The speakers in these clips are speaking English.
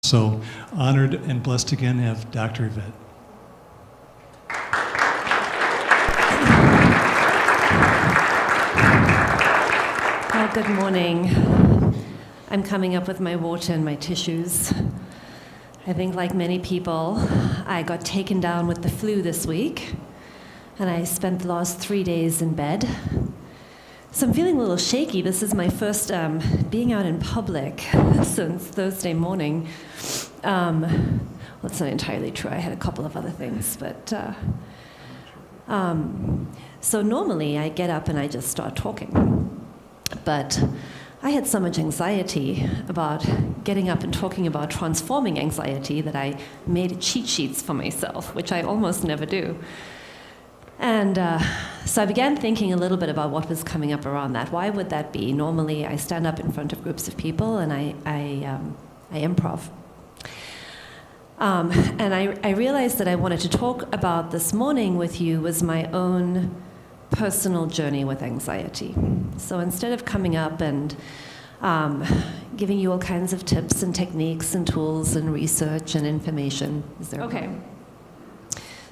So honored and blessed again to have Dr. Yvette. Well, good morning. I'm coming up with my water and my tissues. I think like many people, I got taken down with the flu this week, and I spent the last 3 days in bed. So I'm feeling a little shaky. This is my first being out in public since Thursday morning. Well, it's not entirely true. I had a couple of other things, but so normally I get up and I just start talking. But I had so much anxiety about getting up and talking about transforming anxiety that I made cheat sheets for myself, which I almost never do. And so I began thinking a little bit about what was coming up around that. Why would that be? Normally, I stand up in front of groups of people and I improv. And I realized that I wanted to talk about this morning with you was my own personal journey with anxiety. So instead of coming up and giving you all kinds of tips and techniques and tools and research and information, is there? Okay.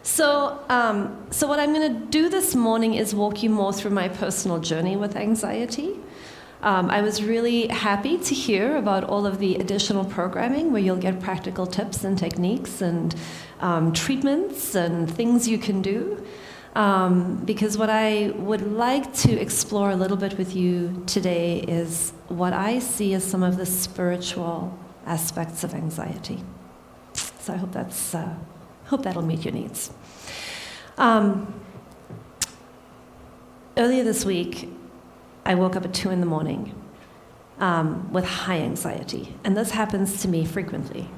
So what I'm going to do this morning is walk you more through my personal journey with anxiety. I was really happy to hear about all of the additional programming where you'll get practical tips and techniques and treatments and things you can do. Because what I would like to explore a little bit with you today is what I see as some of the spiritual aspects of anxiety. So I hope that'll meet your needs. Earlier this week, I woke up at 2 a.m. With high anxiety, and this happens to me frequently.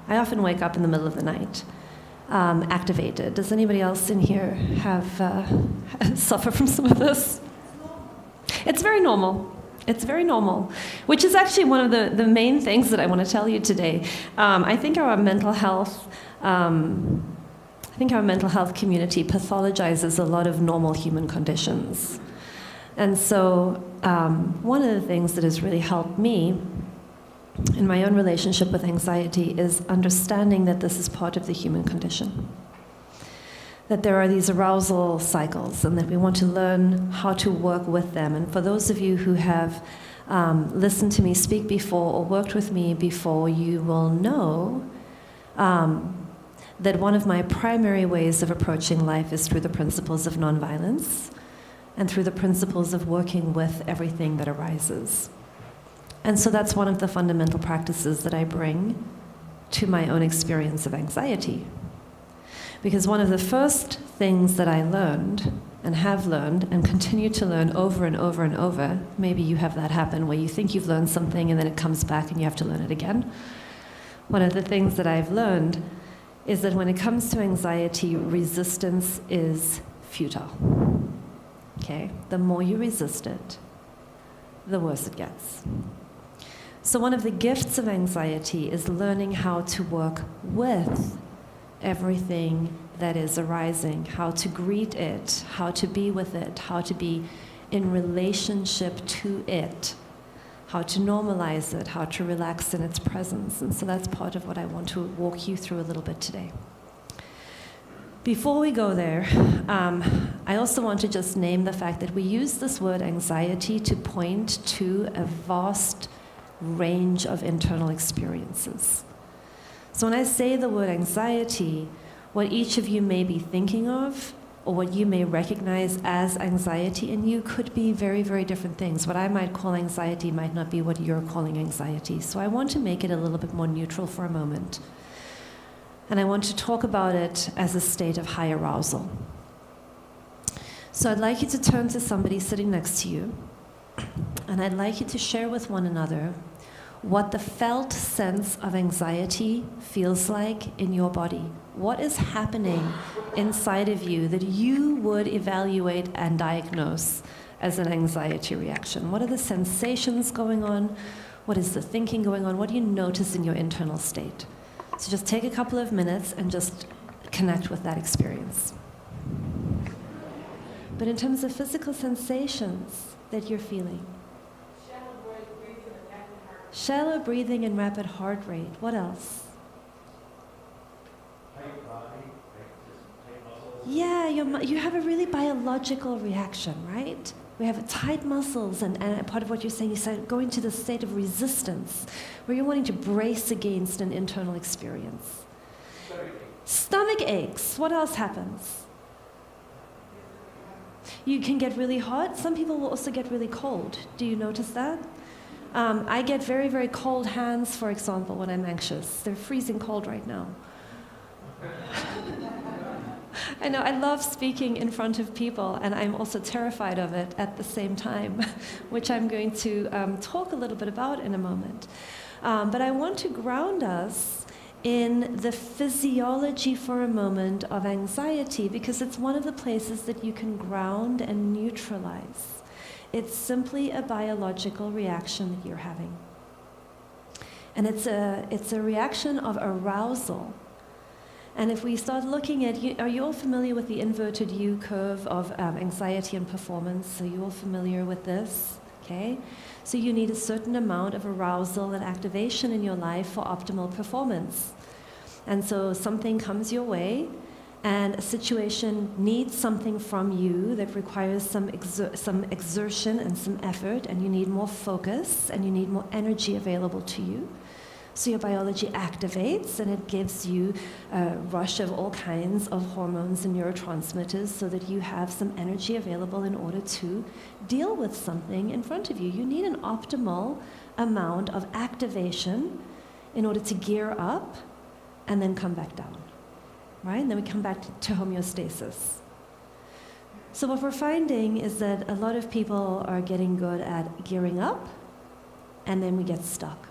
I often wake up in the middle of the night, activated. Does anybody else in here have suffer from some of this? It's very normal. It's very normal, which is actually one of the main things that I want to tell you today. I think our mental health community pathologizes a lot of normal human conditions. And so one of the things that has really helped me in my own relationship with anxiety is understanding that this is part of the human condition. That there are these arousal cycles and that we want to learn how to work with them. And for those of you who have listened to me speak before or worked with me before, you will know that one of my primary ways of approaching life is through the principles of nonviolence and through the principles of working with everything that arises. And so that's one of the fundamental practices that I bring to my own experience of anxiety. Because one of the first things that I learned and have learned and continue to learn over and over and over, maybe you have that happen where you think you've learned something and then it comes back and you have to learn it again. One of the things that I've learned is that when it comes to anxiety, resistance is futile. Okay? The more you resist it, the worse it gets. So one of the gifts of anxiety is learning how to work with everything that is arising, how to greet it, how to be with it, how to be in relationship to it, how to normalize it, how to relax in its presence. And so that's part of what I want to walk you through a little bit today. Before we go there, I also want to just name the fact that we use this word anxiety to point to a vast range of internal experiences. So when I say the word anxiety, what each of you may be thinking of or what you may recognize as anxiety in you could be very, very different things. What I might call anxiety might not be what you're calling anxiety. So I want to make it a little bit more neutral for a moment. And I want to talk about it as a state of high arousal. So I'd like you to turn to somebody sitting next to you, and I'd like you to share with one another what the felt sense of anxiety feels like in your body. What is happening inside of you that you would evaluate and diagnose as an anxiety reaction? What are the sensations going on? What is the thinking going on? What do you notice in your internal state? So just take a couple of minutes and just connect with that experience. But in terms of physical sensations that you're feeling, Shallow breathing and rapid heart rate. What else? Tight body, just tight muscles. Yeah, you have a really biological reaction, right? We have tight muscles, and part of what you're saying, you said going to the state of resistance, where you're wanting to brace against an internal experience. Stomach aches. What else happens? You can get really hot. Some people will also get really cold. Do you notice that? I get very, very cold hands, for example, when I'm anxious. They're freezing cold right now. I know, I love speaking in front of people, and I'm also terrified of it at the same time, which I'm going to talk a little bit about in a moment. But I want to ground us in the physiology for a moment of anxiety, because it's one of the places that you can ground and neutralize. It's simply a biological reaction that you're having. And it's a reaction of arousal. And if we start looking at, are you all familiar with the inverted U curve of anxiety and performance? Are you all familiar with this? Okay. So you need a certain amount of arousal and activation in your life for optimal performance. And so something comes your way, and a situation needs something from you that requires some exertion and some effort, and you need more focus, and you need more energy available to you. So your biology activates, and it gives you a rush of all kinds of hormones and neurotransmitters so that you have some energy available in order to deal with something in front of you. You need an optimal amount of activation in order to gear up and then come back down, right? And then we come back to homeostasis. So what we're finding is that a lot of people are getting good at gearing up, and then we get stuck.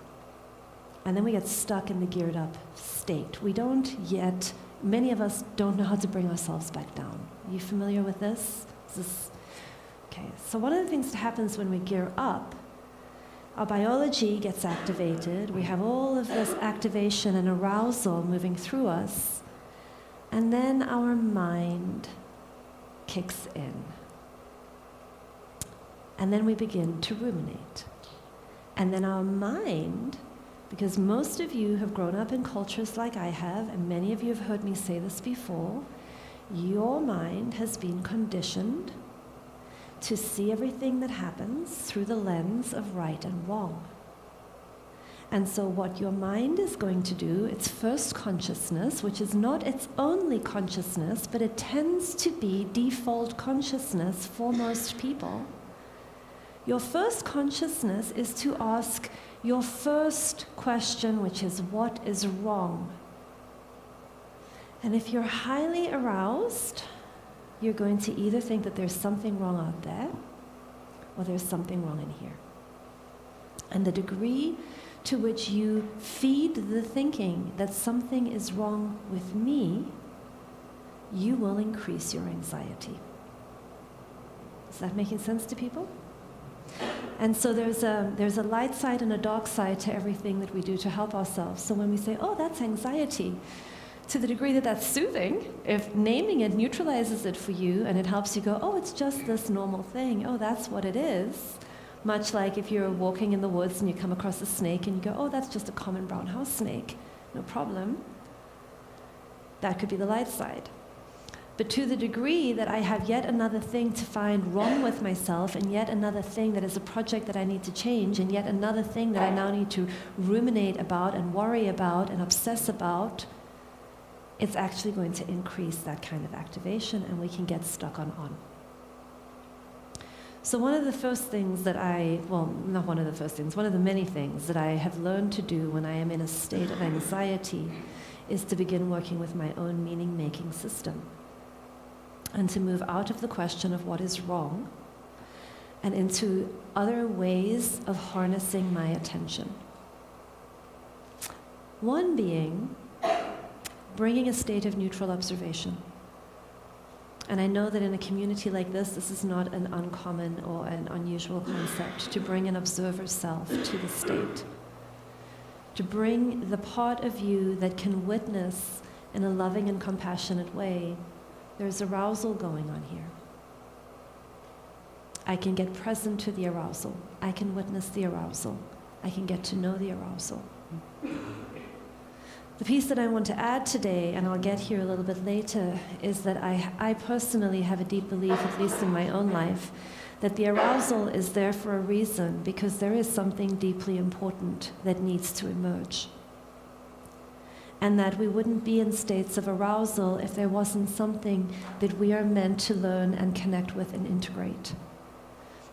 And then we get stuck in the geared up state. We don't yet, many of us don't know how to bring ourselves back down. Are you familiar with this? Okay, so one of the things that happens when we gear up, our biology gets activated. We have all of this activation and arousal moving through us. And then our mind kicks in. And then we begin to ruminate. And then our mind, because most of you have grown up in cultures like I have, and many of you have heard me say this before, your mind has been conditioned to see everything that happens through the lens of right and wrong. And so what your mind is going to do, its first consciousness, which is not its only consciousness, but it tends to be default consciousness for most people. Your first consciousness is to ask your first question, which is, what is wrong? And if you're highly aroused, you're going to either think that there's something wrong out there, or there's something wrong in here. And the degree to which you feed the thinking that something is wrong with me, you will increase your anxiety. Is that making sense to people? And so there's a light side and a dark side to everything that we do to help ourselves. So when we say, oh, that's anxiety, to the degree that that's soothing, if naming it neutralizes it for you and it helps you go, oh, it's just this normal thing, oh, that's what it is. Much like if you're walking in the woods and you come across a snake and you go, oh, that's just a common brown house snake, no problem. That could be the light side. But to the degree that I have yet another thing to find wrong with myself, and yet another thing that is a project that I need to change, and yet another thing that I now need to ruminate about and worry about and obsess about, it's actually going to increase that kind of activation, and we can get stuck on. So one of the first things that not one of the first things, one of the many things that I have learned to do when I am in a state of anxiety is to begin working with my own meaning-making system, and to move out of the question of what is wrong and into other ways of harnessing my attention. One being bringing a state of neutral observation. And I know that in a community like this is not an uncommon or an unusual concept, to bring an observer self to the state. To bring the part of you that can witness in a loving and compassionate way, there's arousal going on here. I can get present to the arousal. I can witness the arousal. I can get to know the arousal. The piece that I want to add today, and I'll get here a little bit later, is that I personally have a deep belief, at least in my own life, that the arousal is there for a reason, because there is something deeply important that needs to emerge. And that we wouldn't be in states of arousal if there wasn't something that we are meant to learn and connect with and integrate.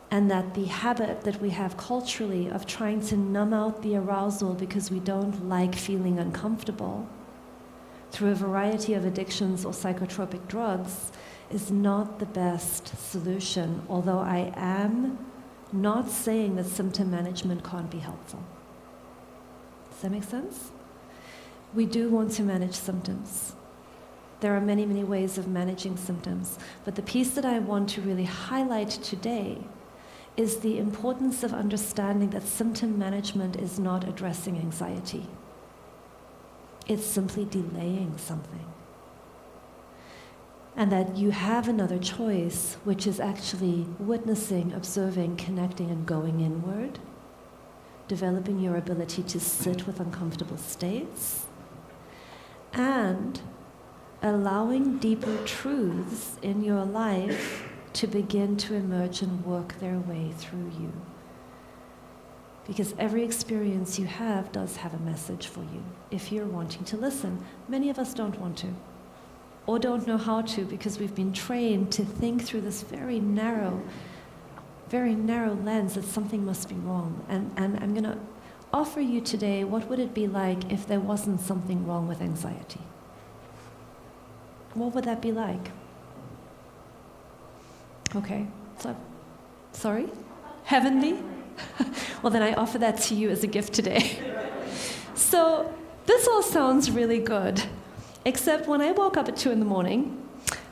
And that the habit that we have culturally of trying to numb out the arousal because we don't like feeling uncomfortable through a variety of addictions or psychotropic drugs is not the best solution, although I am not saying that symptom management can't be helpful. Does that make sense? We do want to manage symptoms. There are many, many ways of managing symptoms, but the piece that I want to really highlight today is the importance of understanding that symptom management is not addressing anxiety. It's simply delaying something. And that you have another choice, which is actually witnessing, observing, connecting, and going inward, developing your ability to sit with uncomfortable states, and allowing deeper truths in your life to begin to emerge and work their way through you. Because every experience you have does have a message for you, if you're wanting to listen. Many of us don't want to, or don't know how to, because we've been trained to think through this very narrow lens that something must be wrong. And I'm going to offer you today, what would it be like if there wasn't something wrong with anxiety? What would that be like? Okay, so, sorry? Heavenly? Well, then I offer that to you as a gift today. So, this all sounds really good, except when I woke up at 2 a.m,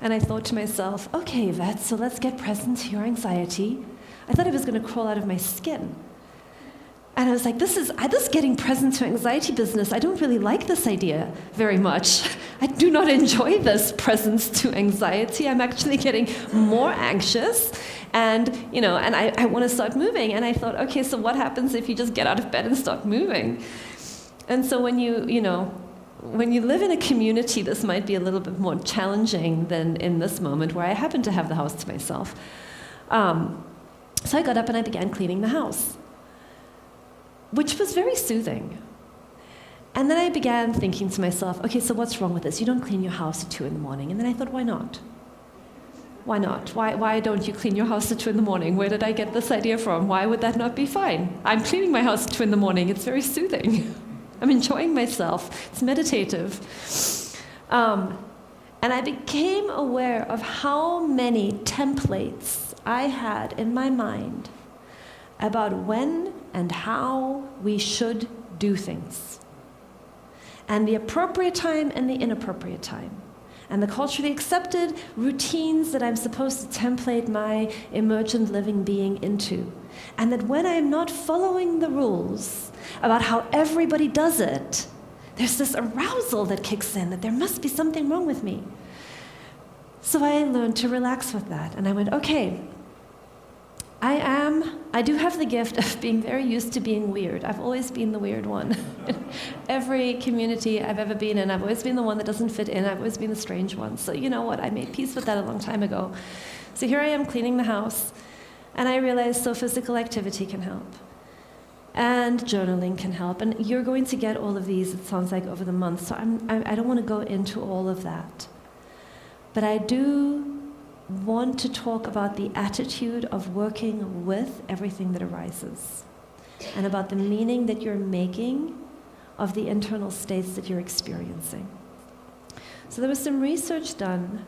and I thought to myself, okay, Yvette, so let's get present to your anxiety. I thought I was going to crawl out of my skin. And I was like, this getting present to anxiety business, I don't really like this idea very much. I do not enjoy this presence to anxiety. I'm actually getting more anxious. And, and I want to start moving. And I thought, okay, so what happens if you just get out of bed and start moving? And so when you live in a community, this might be a little bit more challenging than in this moment where I happen to have the house to myself. So I got up and I began cleaning the house, which was very soothing. And then I began thinking to myself, okay, so what's wrong with this? You don't clean your house at 2 a.m. And then I thought, why not? Why not? Why don't you clean your house at 2 a.m? Where did I get this idea from? Why would that not be fine? I'm cleaning my house at 2 a.m. It's very soothing. I'm enjoying myself. It's meditative. And I became aware of how many templates I had in my mind about when and how we should do things, and the appropriate time and the inappropriate time, and the culturally accepted routines that I'm supposed to template my emergent living being into. And that when I'm not following the rules about how everybody does it, there's this arousal that kicks in, that there must be something wrong with me. So I learned to relax with that, and I went, okay, I do have the gift of being very used to being weird. I've always been the weird one. Every community I've ever been in, I've always been the one that doesn't fit in. I've always been the strange one. So you know what? I made peace with that a long time ago. So here I am cleaning the house, and I realized so physical activity can help. And journaling can help. And you're going to get all of these, it sounds like, over the month. So I don't want to go into all of that. But I do want to talk about the attitude of working with everything that arises, and about the meaning that you're making of the internal states that you're experiencing. So there was some research done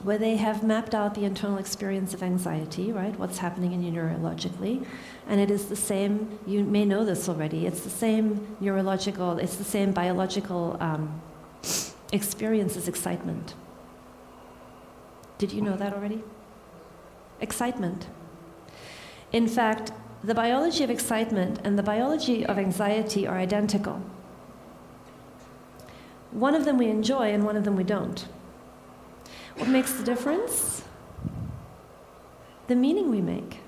where they have mapped out the internal experience of anxiety, right? What's happening in you neurologically. And it is the same, you may know this already, it's the same neurological, it's the same biological experience as excitement. Did you know that already? Excitement. In fact, the biology of excitement and the biology of anxiety are identical. One of them we enjoy and one of them we don't. What makes the difference? The meaning we make.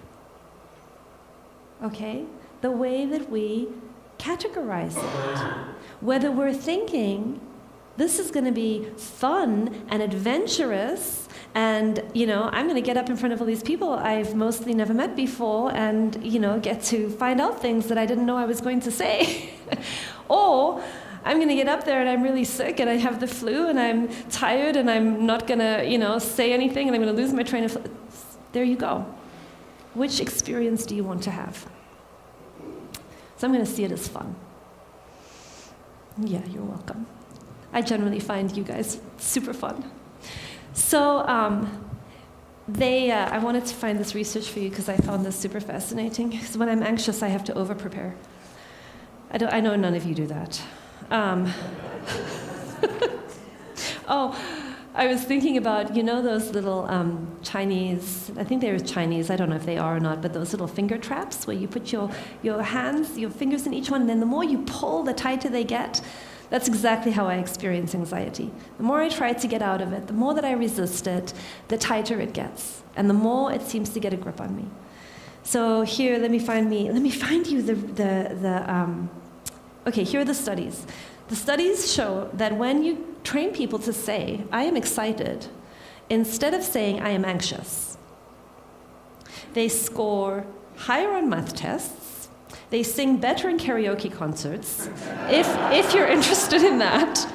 Okay? the way that we categorize it. Whether we're thinking, this is going to be fun and adventurous, and, I'm going to get up in front of all these people I've mostly never met before and, get to find out things that I didn't know I was going to say. Or I'm going to get up there and I'm really sick and I have the flu and I'm tired and I'm not going to, say anything and I'm going to lose my train of thought. There you go. Which experience do you want to have? So I'm going to see it as fun. Yeah, you're welcome. I generally find you guys super fun. So I wanted to find this research for you because I found this super fascinating. Because when I'm anxious, I have to over-prepare. I know none of you do that. I was thinking about, those little Chinese, I think they're Chinese, I don't know if they are or not, but those little finger traps where you put your hands, your fingers in each one, and then the more you pull, the tighter they get. That's exactly how I experience anxiety. The more I try to get out of it, the more that I resist it, the tighter it gets, and the more it seems to get a grip on me. So here, let me find you okay, here are the studies. The studies show that when you train people to say, I am excited, instead of saying, I am anxious, they score higher on math tests, they sing better in karaoke concerts, if you're interested in that,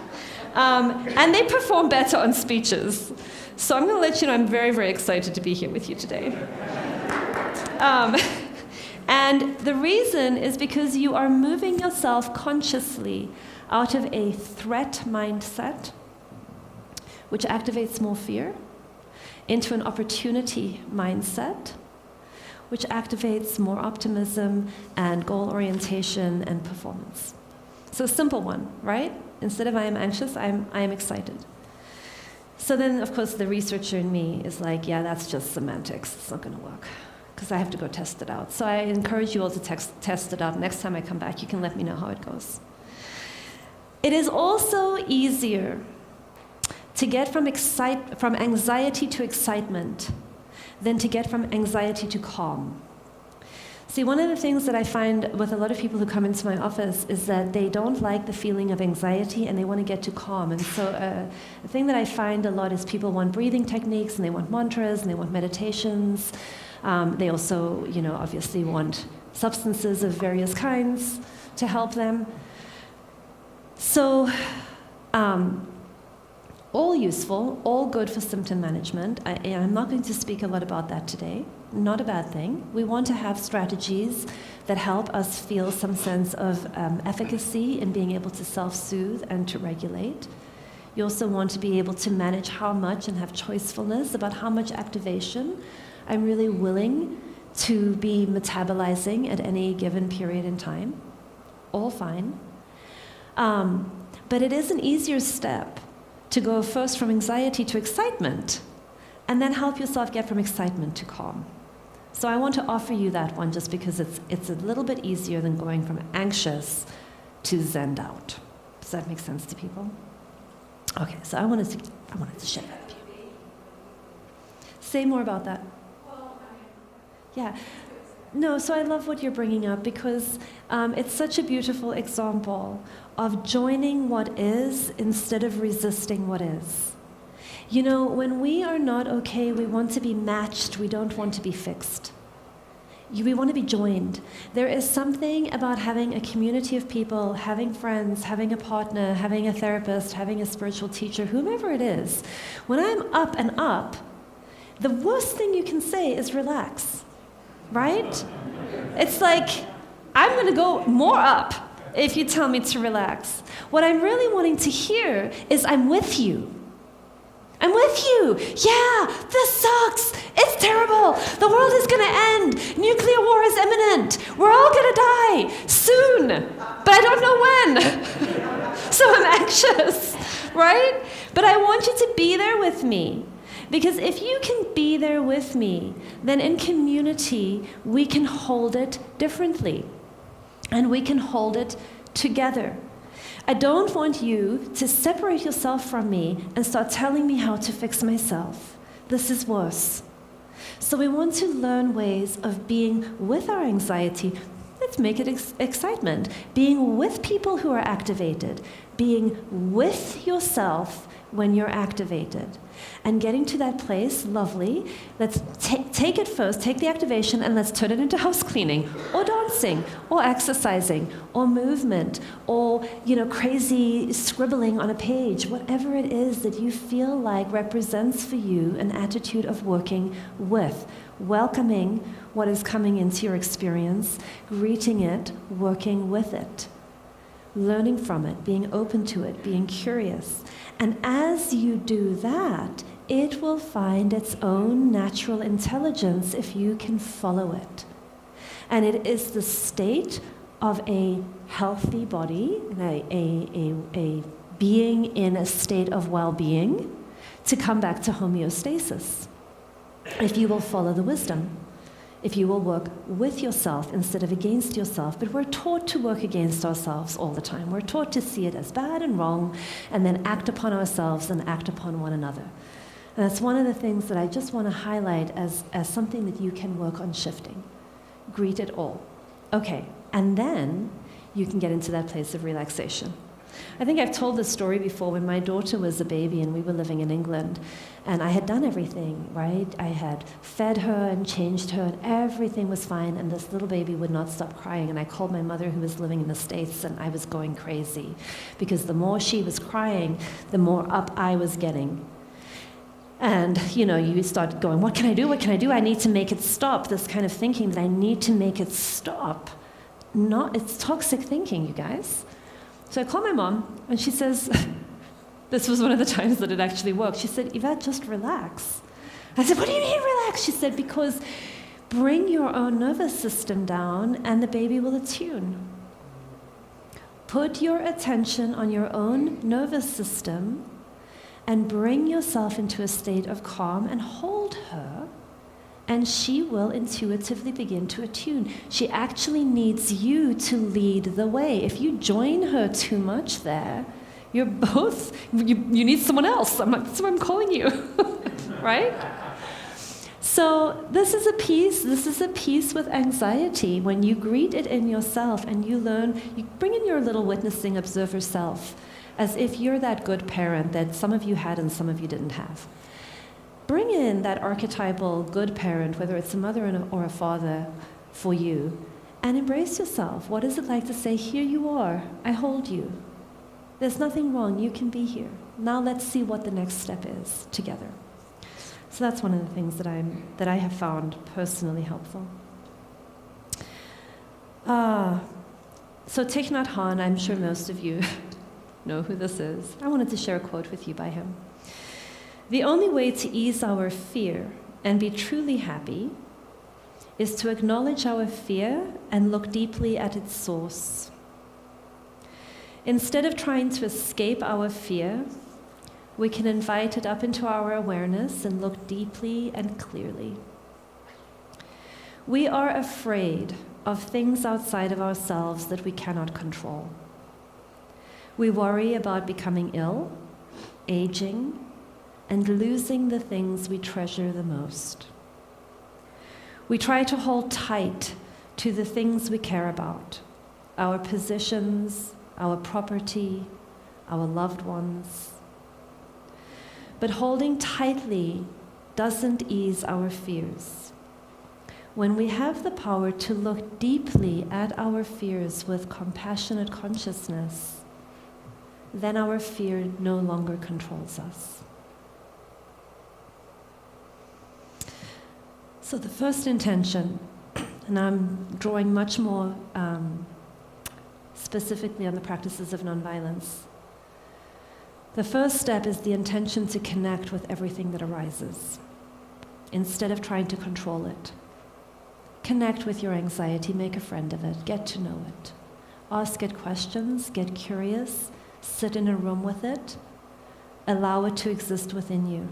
and they perform better on speeches. So I'm going to let you know I'm very, very excited to be here with you today. And the reason is because you are moving yourself consciously out of a threat mindset, which activates more fear, into an opportunity mindset, which activates more optimism and goal orientation and performance. So a simple one, right? Instead of I am anxious, I am excited. So then, of course, the researcher in me is like, yeah, that's just semantics. It's not going to work. Because I have to go test it out. So I encourage you all to test it out. Next time I come back, you can let me know how it goes. It is also easier to get from anxiety to excitement than to get from anxiety to calm. See, one of the things that I find with a lot of people who come into my office is that they don't like the feeling of anxiety and they want to get to calm. And so the thing that I find a lot is people want breathing techniques and they want mantras and they want meditations. They also, obviously want substances of various kinds to help them. So, all useful, all good for symptom management. I'm not going to speak a lot about that today. Not a bad thing. We want to have strategies that help us feel some sense of efficacy in being able to self-soothe and to regulate. You also want to be able to manage how much and have choicefulness about how much activation I'm really willing to be metabolizing at any given period in time. All fine. But it is an easier step to go first from anxiety to excitement and then help yourself get from excitement to calm. So I want to offer you that one just because it's a little bit easier than going from anxious to zenned out. Does that make sense to people? Okay, so I wanted to share that with you. Say more about that. Yeah. No, so I love what you're bringing up because it's such a beautiful example of joining what is instead of resisting what is. When we are not okay, we want to be matched, we don't want to be fixed. We want to be joined. There is something about having a community of people, having friends, having a partner, having a therapist, having a spiritual teacher, whomever it is. When I'm up and up, the worst thing you can say is relax. Right? It's like, I'm going to go more up if you tell me to relax. What I'm really wanting to hear is, I'm with you. I'm with you. Yeah, this sucks. It's terrible. The world is going to end. Nuclear war is imminent. We're all going to die soon. But I don't know when. So I'm anxious, right? But I want you to be there with me. Because if you can be there with me, then in community, we can hold it differently. And we can hold it together. I don't want you to separate yourself from me and start telling me how to fix myself. This is worse. So we want to learn ways of being with our anxiety, Let's make it excitement. Being with people who are activated. Being with yourself when you're activated. And getting to that place, lovely. Let's take it first, take the activation, and let's turn it into house cleaning, or dancing, or exercising, or movement, or crazy scribbling on a page. Whatever it is that you feel like represents for you an attitude of working with, welcoming what is coming into your experience, greeting it, working with it, learning from it, being open to it, being curious. And as you do that, it will find its own natural intelligence if you can follow it. And it is the state of a healthy body, a being in a state of well-being, to come back to homeostasis. If you will follow the wisdom, if you will work with yourself instead of against yourself. But we're taught to work against ourselves all the time. We're taught to see it as bad and wrong, and then act upon ourselves and act upon one another. And that's one of the things that I just want to highlight as something that you can work on shifting. Greet it all. Okay, and then you can get into that place of relaxation. I think I've told this story before when my daughter was a baby and we were living in England, and I had done everything, right? I had fed her and changed her, and everything was fine, and this little baby would not stop crying. And I called my mother, who was living in the States, and I was going crazy, because the more she was crying, the more up I was getting. And, you start going, what can I do? What can I do? I need to make it stop. This kind of thinking that I need to make it stop. It's toxic thinking, you guys. So I call my mom, and she says, this was one of the times that it actually worked. She said, Yvette, just relax. I said, what do you mean relax? She said, because bring your own nervous system down, and the baby will attune. Put your attention on your own nervous system, and bring yourself into a state of calm, and hold her, and she will intuitively begin to attune. She actually needs you to lead the way. If you join her too much there, you're both, you need someone else. That's why I'm calling you, right? So this is a piece with anxiety. When you greet it in yourself and you learn, you bring in your little witnessing observer self, as if you're that good parent that some of you had and some of you didn't have. Bring in that archetypal good parent, whether it's a mother or a father for you, and embrace yourself. What is it like to say, here you are, I hold you. There's nothing wrong, you can be here. Now let's see what the next step is together. So that's one of the things that I have found personally helpful. So Thich Nhat Hanh, I'm sure most of you know who this is. I wanted to share a quote with you by him. The only way to ease our fear and be truly happy is to acknowledge our fear and look deeply at its source. Instead of trying to escape our fear, we can invite it up into our awareness and look deeply and clearly. We are afraid of things outside of ourselves that we cannot control. We worry about becoming ill, aging, and losing the things we treasure the most. We try to hold tight to the things we care about, our possessions, our property, our loved ones. But holding tightly doesn't ease our fears. When we have the power to look deeply at our fears with compassionate consciousness, then our fear no longer controls us. So the first intention, and I'm drawing much more specifically on the practices of nonviolence. The first step is the intention to connect with everything that arises, instead of trying to control it. Connect with your anxiety, make a friend of it, get to know it. Ask it questions, get curious, sit in a room with it, allow it to exist within you.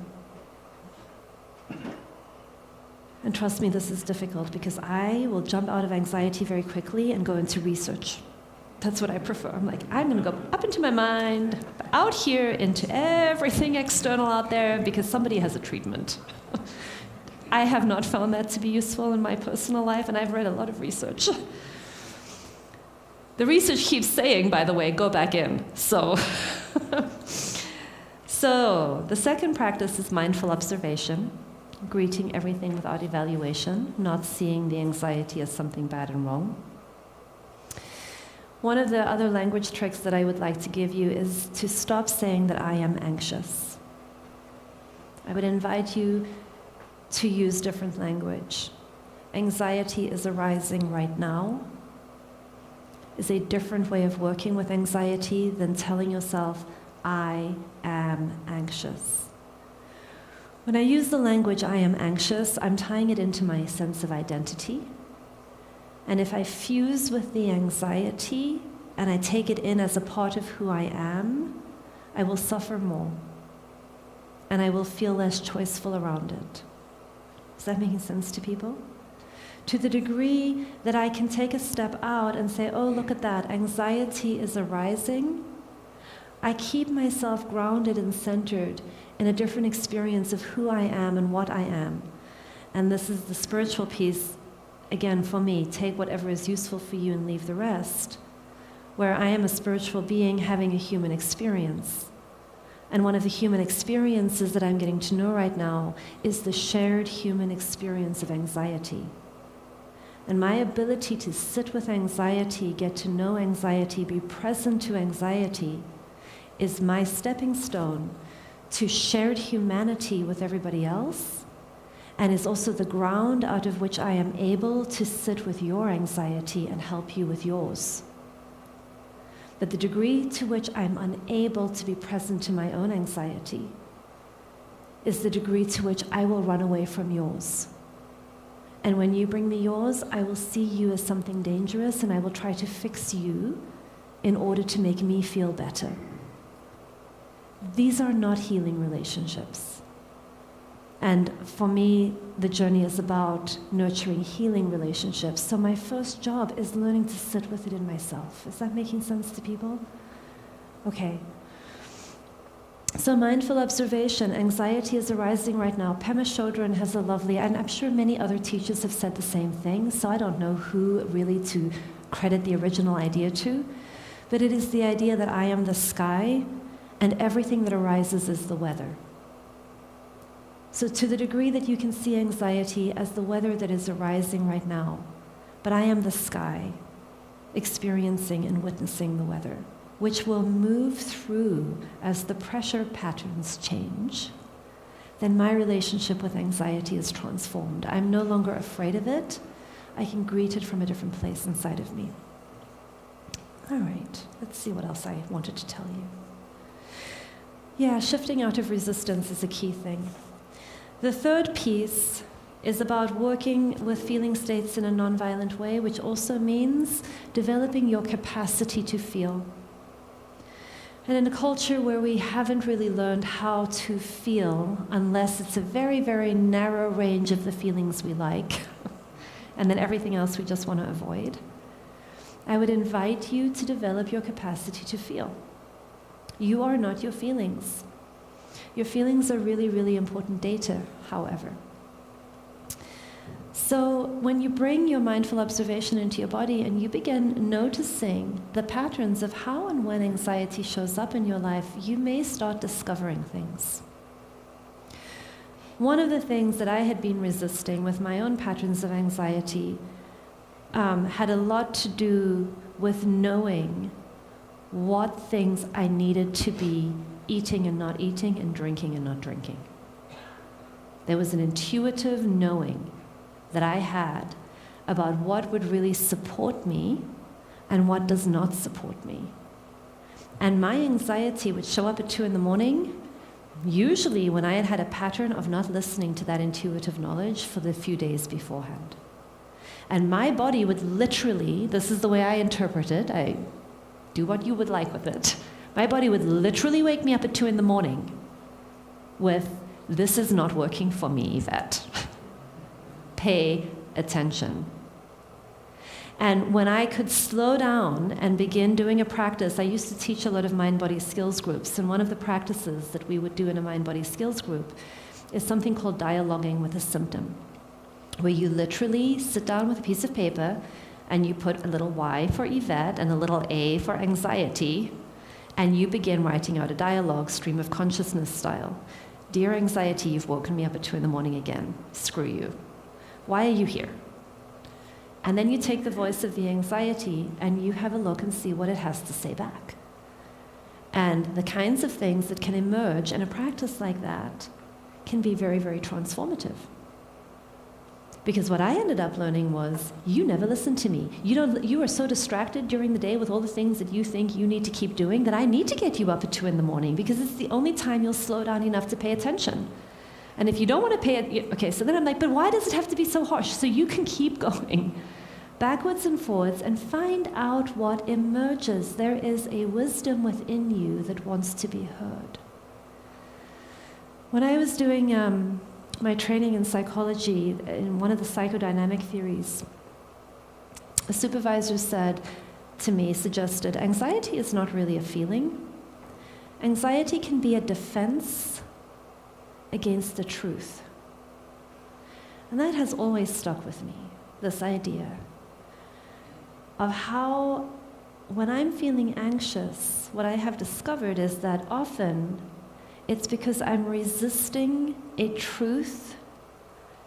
And trust me, this is difficult because I will jump out of anxiety very quickly and go into research. That's what I prefer. I'm like, I'm going to go up into my mind, out here into everything external out there because somebody has a treatment. I have not found that to be useful in my personal life, and I've read a lot of research. The research keeps saying, by the way, go back in. So, so the second practice is mindful observation, greeting everything without evaluation, not seeing the anxiety as something bad and wrong. One of the other language tricks that I would like to give you is to stop saying that I am anxious. I would invite you to use different language. Anxiety is arising right now is a different way of working with anxiety than telling yourself, I am anxious. When I use the language, I am anxious, I'm tying it into my sense of identity. And if I fuse with the anxiety and I take it in as a part of who I am, I will suffer more. And I will feel less choiceful around it. Is that making sense to people? To the degree that I can take a step out and say, oh, look at that, anxiety is arising, I keep myself grounded and centered in a different experience of who I am and what I am. And this is the spiritual piece, again, for me, take whatever is useful for you and leave the rest, where I am a spiritual being having a human experience. And one of the human experiences that I'm getting to know right now is the shared human experience of anxiety. And my ability to sit with anxiety, get to know anxiety, be present to anxiety, is my stepping stone to shared humanity with everybody else, and is also the ground out of which I am able to sit with your anxiety and help you with yours. But the degree to which I'm unable to be present to my own anxiety is the degree to which I will run away from yours. And when you bring me yours, I will see you as something dangerous, and I will try to fix you in order to make me feel better. These are not healing relationships. And for me, the journey is about nurturing healing relationships. So my first job is learning to sit with it in myself. Is that making sense to people? Okay. So mindful observation, anxiety is arising right now. Pema Chodron has a lovely, and I'm sure many other teachers have said the same thing, so I don't know who really to credit the original idea to, but it is the idea that I am the sky and everything that arises is the weather. So to the degree that you can see anxiety as the weather that is arising right now, but I am the sky, experiencing and witnessing the weather, which will move through as the pressure patterns change, then my relationship with anxiety is transformed. I'm no longer afraid of it. I can greet it from a different place inside of me. All right, let's see what else I wanted to tell you. Yeah, shifting out of resistance is a key thing. The third piece is about working with feeling states in a nonviolent way, which also means developing your capacity to feel. And in a culture where we haven't really learned how to feel, unless it's a very, very narrow range of the feelings we like, and then everything else we just want to avoid, I would invite you to develop your capacity to feel. You are not your feelings. Your feelings are really, really important data, however. So when you bring your mindful observation into your body and you begin noticing the patterns of how and when anxiety shows up in your life, you may start discovering things. One of the things that I had been resisting with my own patterns of anxiety had a lot to do with knowing what things I needed to be eating and not eating and drinking and not drinking. There was an intuitive knowing that I had about what would really support me and what does not support me. And my anxiety would show up at 2 a.m, usually when I had had a pattern of not listening to that intuitive knowledge for the few days beforehand. And my body would literally, this is the way I interpret it, I do what you would like with it. My body would literally wake me up at 2 a.m. with, this is not working for me, Yvette. Pay attention. And when I could slow down and begin doing a practice, I used to teach a lot of mind-body skills groups, and one of the practices that we would do in a mind-body skills group is something called dialoguing with a symptom, where you literally sit down with a piece of paper and you put a little Y for Yvette and a little A for anxiety, and you begin writing out a dialogue, stream of consciousness style. Dear anxiety, you've woken me up at 2 a.m. again. Screw you. Why are you here? And then you take the voice of the anxiety and you have a look and see what it has to say back. And the kinds of things that can emerge in a practice like that can be very, very transformative. Because what I ended up learning was, you never listen to me. You are so distracted during the day with all the things that you think you need to keep doing that I need to get you up at 2 a.m. because it's the only time you'll slow down enough to pay attention. And if you don't want to pay it, okay, so then I'm like, but why does it have to be so harsh? So you can keep going backwards and forwards and find out what emerges. There is a wisdom within you that wants to be heard. When I was doing my training in psychology, in one of the psychodynamic theories, a supervisor said to me, suggested, anxiety is not really a feeling. Anxiety can be a defense against the truth. And that has always stuck with me, this idea of how, when I'm feeling anxious, what I have discovered is that often it's because I'm resisting a truth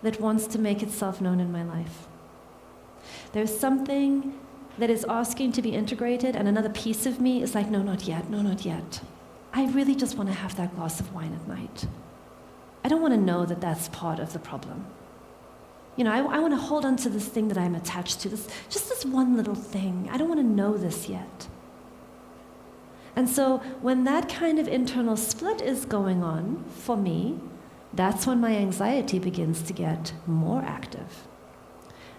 that wants to make itself known in my life. There's something that is asking to be integrated, and another piece of me is like, no, not yet, no, not yet. I really just want to have that glass of wine at night. I don't want to know that that's part of the problem. You know, I want to hold on to this thing that I'm attached to, just this one little thing. I don't want to know this yet. And so when that kind of internal split is going on for me, that's when my anxiety begins to get more active.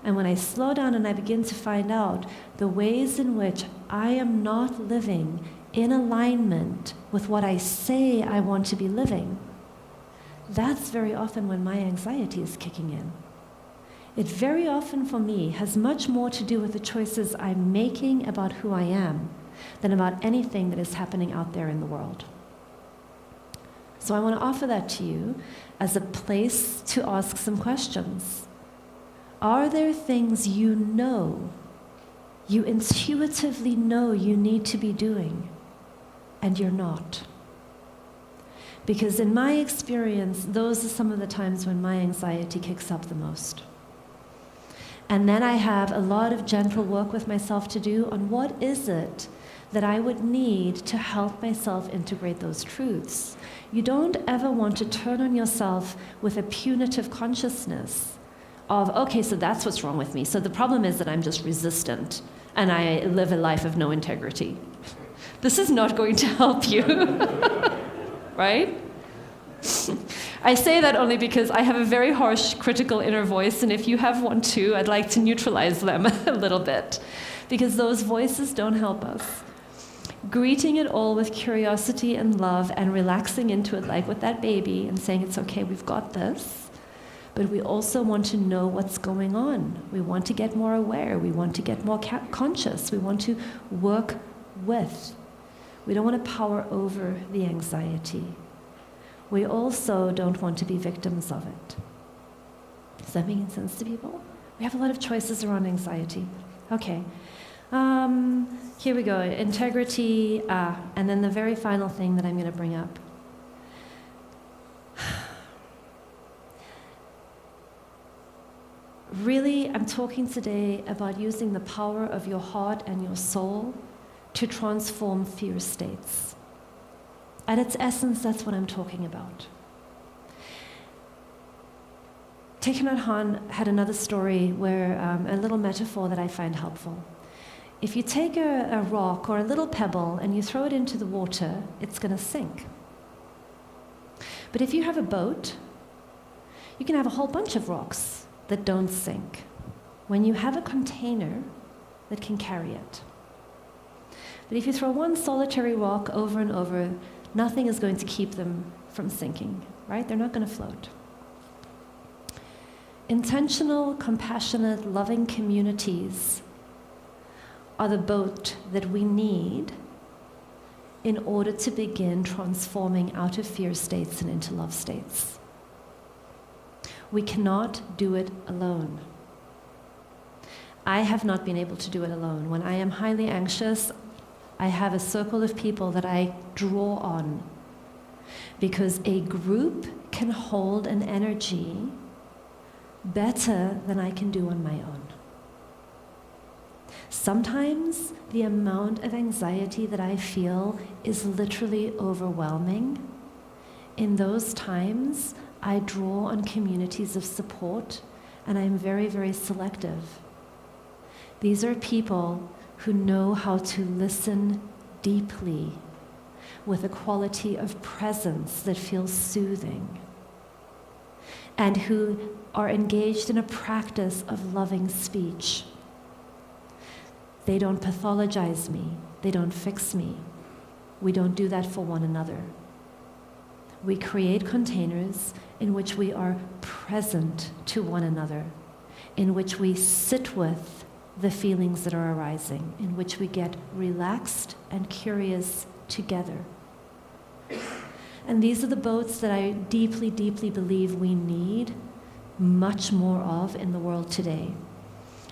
And when I slow down and I begin to find out the ways in which I am not living in alignment with what I say I want to be living, that's very often when my anxiety is kicking in. It very often for me has much more to do with the choices I'm making about who I am than about anything that is happening out there in the world. So I want to offer that to you as a place to ask some questions. Are there things you know, you intuitively know you need to be doing, and you're not? Because in my experience, those are some of the times when my anxiety kicks up the most. And then I have a lot of gentle work with myself to do on what is it that I would need to help myself integrate those truths. You don't ever want to turn on yourself with a punitive consciousness of, okay, so that's what's wrong with me. So the problem is that I'm just resistant and I live a life of no integrity. This is not going to help you, right? I say that only because I have a very harsh, critical inner voice, and if you have one too, I'd like to neutralize them a little bit, because those voices don't help us. Greeting it all with curiosity and love and relaxing into it like with that baby and saying, it's okay, we've got this, but we also want to know what's going on. We want to get more aware. We want to get more conscious. We want to work with. We don't want to power over the anxiety. We also don't want to be victims of it. Is that making sense to people? We have a lot of choices around anxiety. Okay. Here we go. Integrity, and then the very final thing that I'm going to bring up. Really, I'm talking today about using the power of your heart and your soul to transform fear states. At its essence, that's what I'm talking about. Thich Nhat Hanh had another story where a little metaphor that I find helpful. If you take a rock or a little pebble and you throw it into the water, it's going to sink. But if you have a boat, you can have a whole bunch of rocks that don't sink when you have a container that can carry it. But if you throw one solitary rock over and over, nothing is going to keep them from sinking, right? They're not going to float. Intentional, compassionate, loving communities are the boat that we need in order to begin transforming out of fear states and into love states. We cannot do it alone. I have not been able to do it alone. When I am highly anxious, I have a circle of people that I draw on, because a group can hold an energy better than I can do on my own. Sometimes the amount of anxiety that I feel is literally overwhelming. In those times, I draw on communities of support, and I'm very, very selective. These are people who know how to listen deeply with a quality of presence that feels soothing, and who are engaged in a practice of loving speech. They don't pathologize me. They don't fix me. We don't do that for one another. We create containers in which we are present to one another, in which we sit with the feelings that are arising, in which we get relaxed and curious together. And these are the boats that I deeply, deeply believe we need much more of in the world today.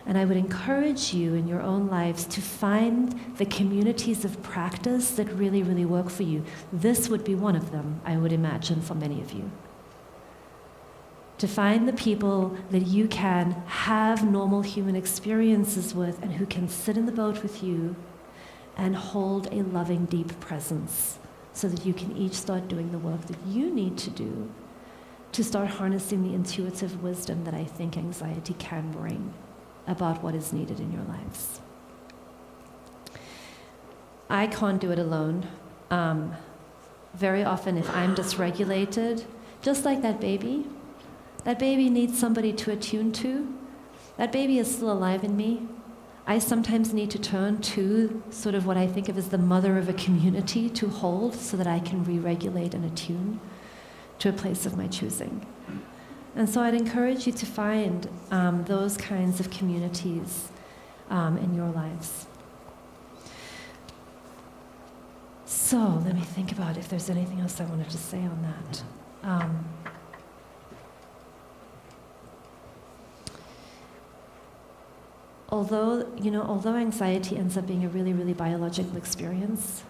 And I would encourage you in your own lives to find the communities of practice that really, really work for you. This would be one of them, I would imagine, for many of you. To find the people that you can have normal human experiences with and who can sit in the boat with you and hold a loving, deep presence, so that you can each start doing the work that you need to do to start harnessing the intuitive wisdom that I think anxiety can bring about what is needed in your lives. I can't do it alone. Very often, if I'm dysregulated, just like that baby needs somebody to attune to. That baby is still alive in me. I sometimes need to turn to sort of what I think of as the mother of a community to hold, so that I can re-regulate and attune to a place of my choosing. And so I'd encourage you to find those kinds of communities in your lives. So let me think about if there's anything else I wanted to say on that. Although anxiety ends up being a really, really biological experience,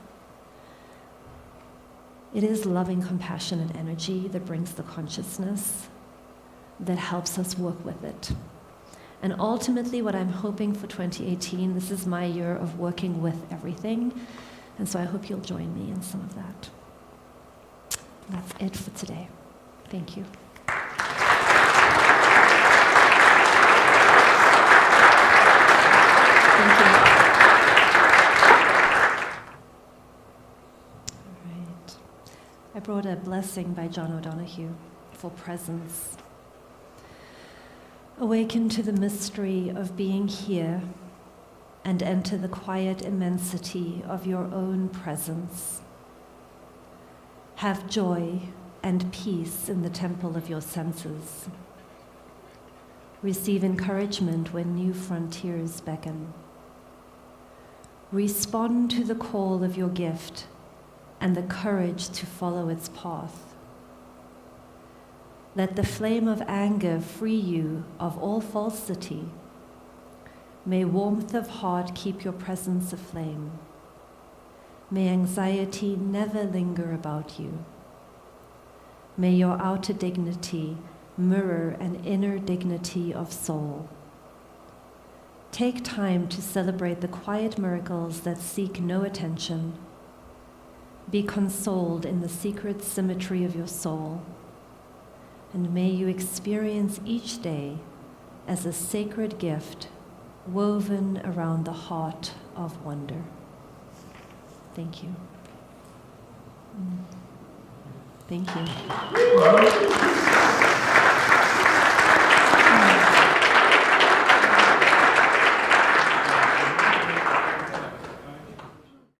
it is loving compassion and energy that brings the consciousness that helps us work with it. And ultimately, what I'm hoping for 2018, this is my year of working with everything, and so I hope you'll join me in some of that. That's it for today. Thank you. Thank you. All right. I brought a blessing by John O'Donohue for presence. Awaken to the mystery of being here and enter the quiet immensity of your own presence. Have joy and peace in the temple of your senses. Receive encouragement when new frontiers beckon. Respond to the call of your gift and the courage to follow its path. Let the flame of anger free you of all falsity. May warmth of heart keep your presence aflame. May anxiety never linger about you. May your outer dignity mirror an inner dignity of soul. Take time to celebrate the quiet miracles that seek no attention. Be consoled in the secret symmetry of your soul. And may you experience each day as a sacred gift woven around the heart of wonder. Thank you. Thank you.